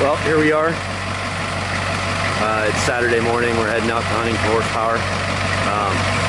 Well, here we are. It's Saturday morning. We're heading out to hunting for horsepower.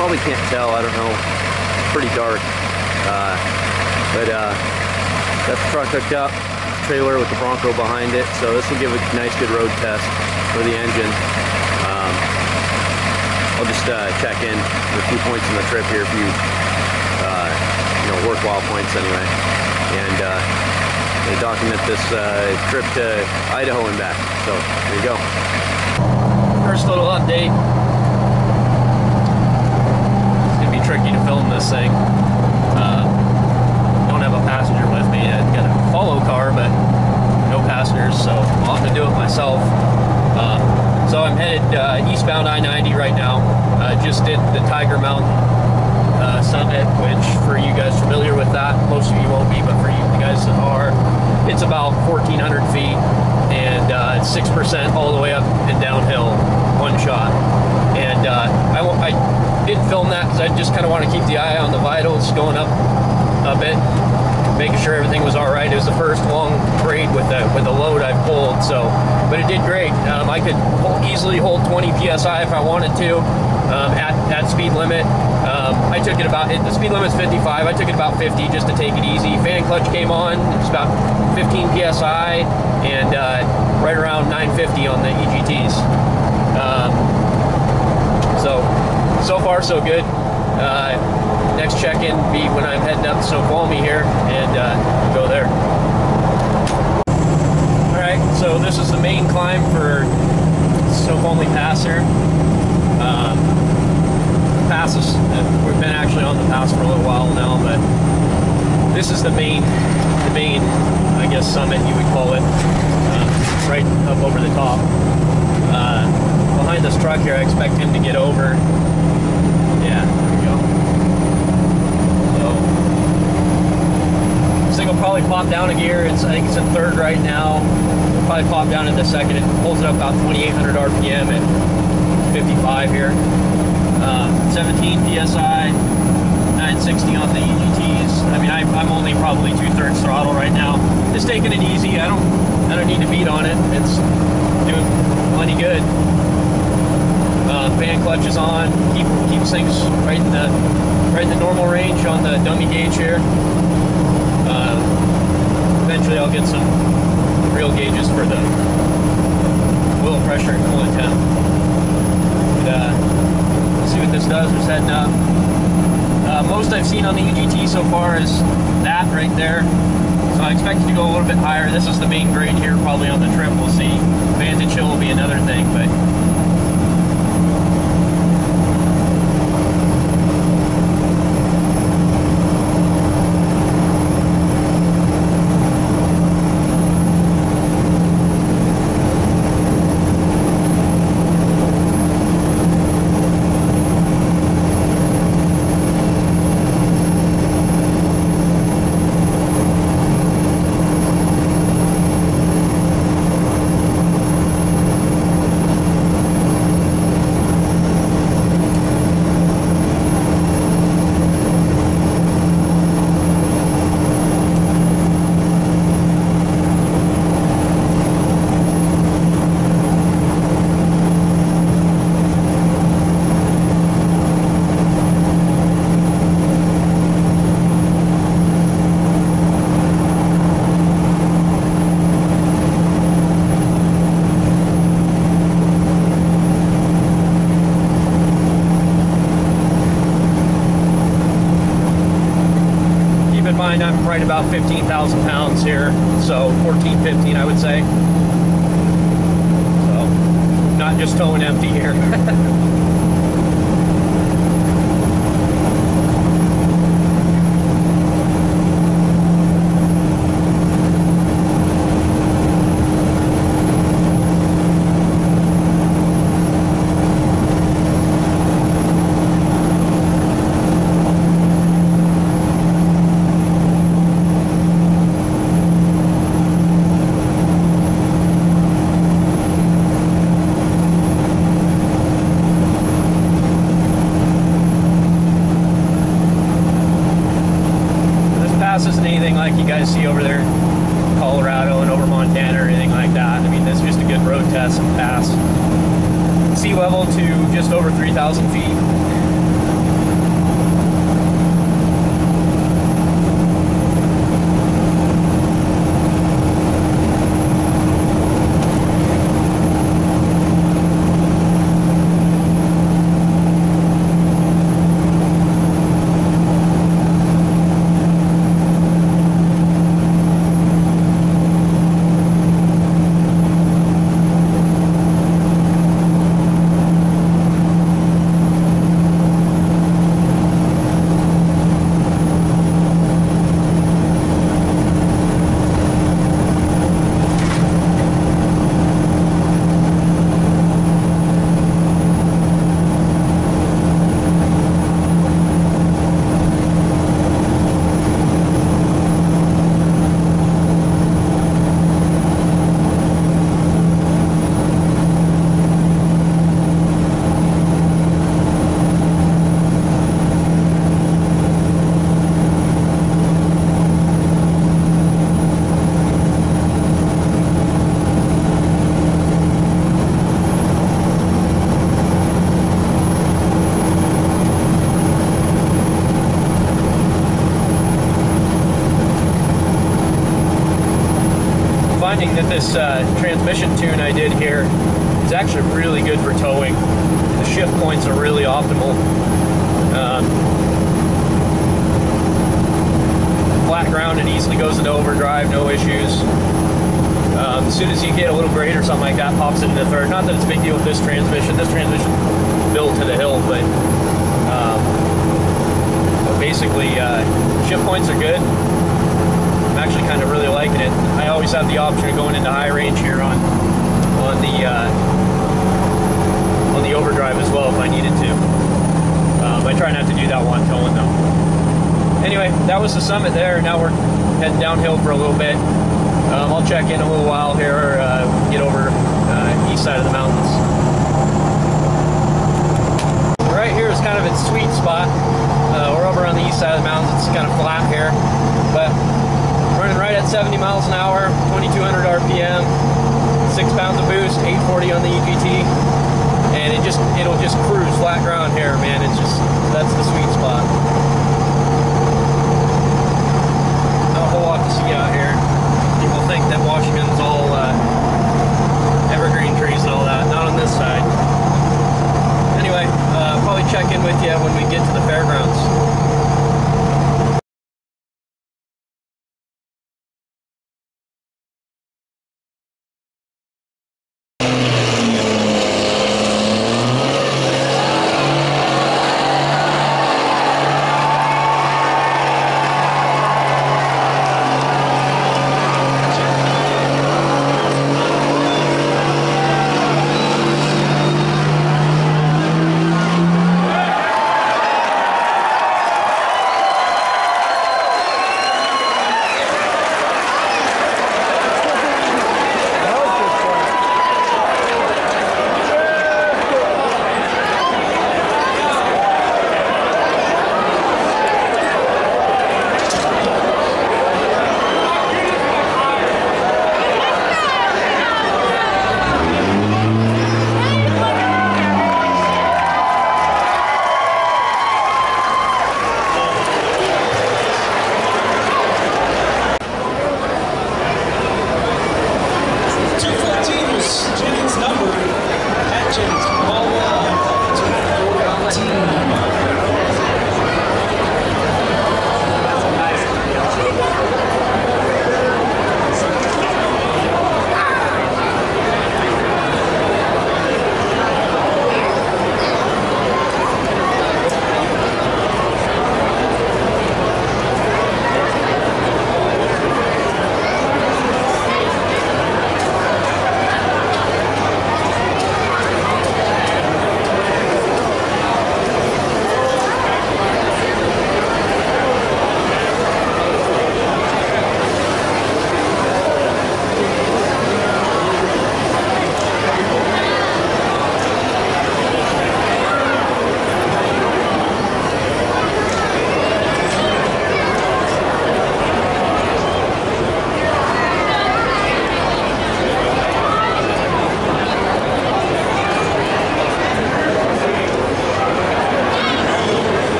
Probably can't tell. I don't know. It's pretty dark. But got the truck hooked up, trailer with the Bronco behind it. So this will give a nice, good road test for the engine. I'll just check in with a few points in the trip here, a few worthwhile points anyway, and document this trip to Idaho and back. So there you go. First little update. It's gonna be tricky to film this thing. Don't have a passenger with me. I got a follow car, but no passengers, so I'll have to do it myself. So I'm headed eastbound I-90 right now. Just did the Tiger Mountain summit, which for you guys familiar with that, most of you won't be, but for you guys that are, it's about 1,400 feet, and it's 6% all the way up and downhill, one shot. And I did film that because I just kind of want to keep the eye on the vitals, going up a bit, making sure everything was all right. It was the first long grade with the load I've pulled, so, but it did great. I could easily hold 20 psi if I wanted to at speed limit. I took it about, the speed limit's 55, I took it about 50 just to take it easy. Fan clutch came on, it was about 15 psi, and right around 950 on the EGTs. So far so good. Next check-in will be when I'm heading up to Snoqualmie here, and go there. Alright, so this is the main climb for Snoqualmie Pass here. Passes, we've been actually on the pass for a little while now, but this is the main, I guess, summit you would call it, right up over the top. Behind this truck here, I expect him to get over. Yeah, there we go. So, this thing will probably pop down a gear. I think it's in third right now. It'll probably pop down into second. It pulls it up about 2,800 RPM at 55 here. 17 psi, 960 on the EGTs. I mean, I'm only probably 2/3 throttle right now. Just taking it easy. I don't need to beat on it. It's doing plenty good. Fan clutch is on. Keeps things right in the normal range on the dummy gauge here. Eventually, I'll get some real gauges for the wheel pressure and coolant temp. See what this does. We're setting up. Most I've seen on the EGT so far is that right there. So I expect it to go a little bit higher. This is the main grade here, probably on the trip. We'll see. Vantage Hill will be another thing, but I'm right about 15,000 pounds here, so 14, 15 I would say. So, not just towing empty here. This isn't anything like you guys see over there in Colorado and over Montana. Montana or anything like that. I mean, that's just a good road test and pass. Sea level to just over 3,000 feet. Finding that this transmission tune I did here is actually really good for towing. The shift points are really optimal. Flat ground, it easily goes into overdrive, no issues. As soon as you hit a little grade or something like that, pops it into third. Not that it's a big deal with this transmission. This transmission built to the hill, but basically shift points are good. I'm actually kind of really liking it. I always have the option of going into high range here on the overdrive as well if I needed to. I try not to do that while I'm towing though. Anyway, that was the summit there. Now we're heading downhill for a little bit. I'll check in a little while here, get over east side of the mountains. Right here is kind of its sweet spot. We're over on the east side of the mountains. It's kind of flat here, but running right at 70 miles an hour, 2,200 RPM, 6 pounds of boost, 840 on the EGT, and it'll just cruise flat ground here, man. That's the sweet spot. Not a whole lot to see out here. People think that Washington's all evergreen trees and all that. Not on this side. Anyway, probably check in with you when we get to the fairgrounds.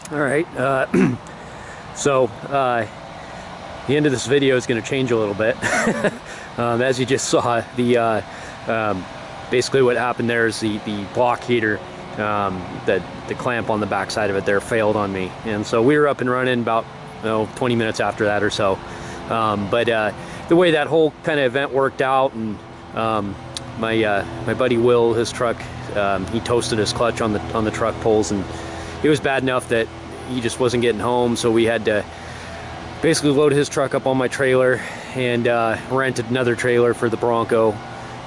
All right, so the end of this video is going to change a little bit. As you just saw, the basically what happened there is the block heater, the clamp on the back side of it there failed on me, and so we were up and running about 20 minutes after that or so. But the way that whole kind of event worked out, and my buddy Will, his truck, he toasted his clutch on the truck poles, and it was bad enough that he just wasn't getting home, so we had to basically load his truck up on my trailer and rented another trailer for the Bronco,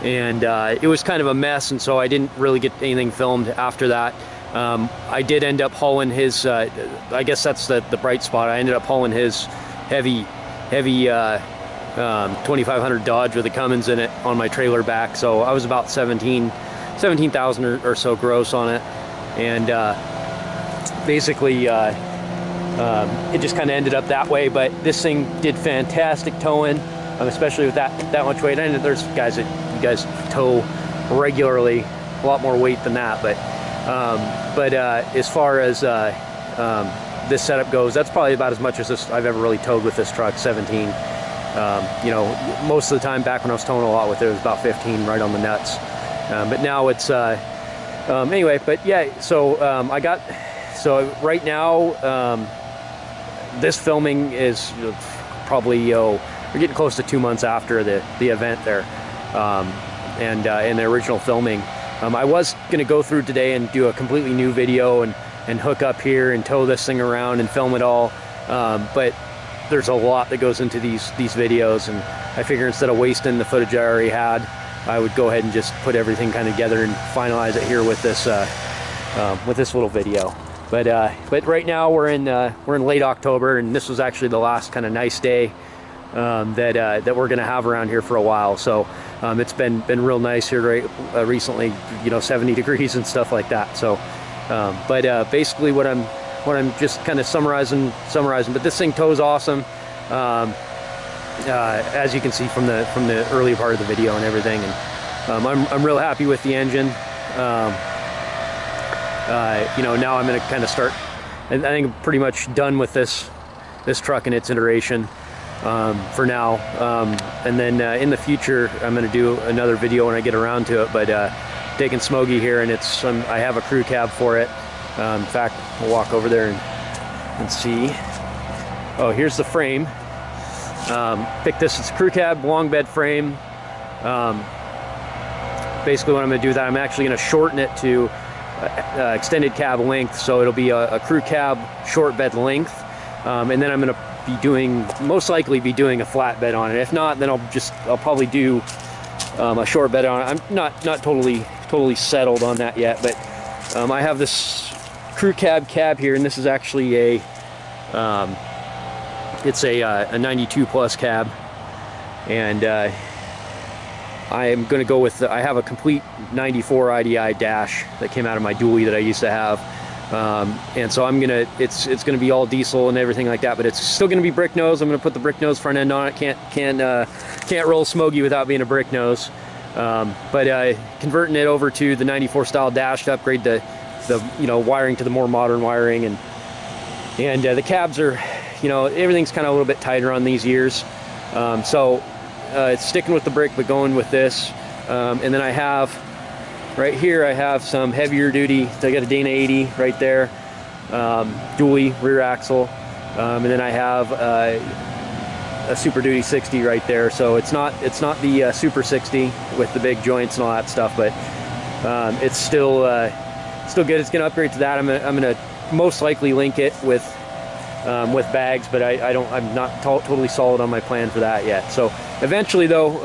and it was kind of a mess, and so I didn't really get anything filmed after that. I did end up hauling his, I guess that's the bright spot, I ended up hauling his heavy 2500 Dodge with a Cummins in it on my trailer back, so I was about 17,000 or so gross on it, and basically it just kind of ended up that way. But this thing did fantastic towing, especially with that much weight. And there's guys that you guys tow regularly, a lot more weight than that, but as far as this setup goes, that's probably about as much as I've ever really towed with this truck. 17. You know, most of the time back when I was towing a lot with it, it was about 15 right on the nuts. But now it's anyway. But yeah, so so right now this filming is probably we're getting close to 2 months after the event there, and the original filming. I was gonna go through today and do a completely new video and hook up here and tow this thing around and film it all, but there's a lot that goes into these videos, and I figure instead of wasting the footage I already had, I would go ahead and just put everything kind of together and finalize it here with this little video. But right now we're in late October, and this was actually the last kind of nice day that we're gonna have around here for a while. So it's been real nice here recently, 70 degrees and stuff like that. So basically what I'm just kind of summarizing, but this thing tows awesome, as you can see from the early part of the video and everything, and I'm real happy with the engine. Now I'm going to kind of start, and I think I'm pretty much done with this truck and its iteration for now, and then in the future I'm going to do another video when I get around to it, but taking Smokey here, and I have a crew cab for it. In fact, we'll walk over there and see. Oh, here's the frame. Pick this, it's a crew cab, long bed frame. Basically what I'm going to do is that I'm actually going to shorten it to extended cab length, so it'll be a crew cab short bed length, and then I'm going to be most likely be doing a flat bed on it. If not, then I'll probably do a short bed on it. I'm not totally settled on that yet, but I have this crew cab here, and this is actually it's a 92 plus cab, and I am going to go with I have a complete 94 IDI dash that came out of my dually that I used to have, and so it's gonna be all diesel and everything like that, but it's still gonna be brick nose. I'm gonna put the brick nose front end on it. Can't roll Smokey without being a brick nose, but converting it over to the 94 style dash to upgrade the wiring to the more modern wiring, and the cabs are, everything's kind of a little bit tighter on these years, so it's sticking with the brick but going with this, and then I have right here, I have some heavier duty. I got a Dana 80 right there, dually rear axle, and then I have a Super Duty 60 right there. So it's not the Super 60 with the big joints and all that stuff, but it's still good. It's gonna upgrade to that. I'm gonna most likely link it with bags, but I'm not totally solid on my plan for that yet. So eventually though,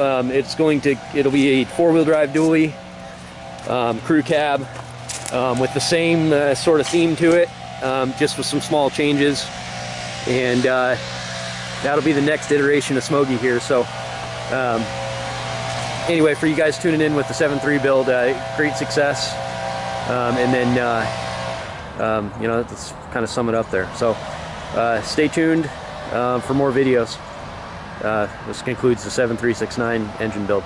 it'll be a 4-wheel drive dually, crew cab, with the same sort of theme to it, just with some small changes, and that'll be the next iteration of Smokey here. So anyway, for you guys tuning in with the 7.3 build, great success, and then let's kind of sum it up there. So stay tuned for more videos. This concludes the 7369 engine build.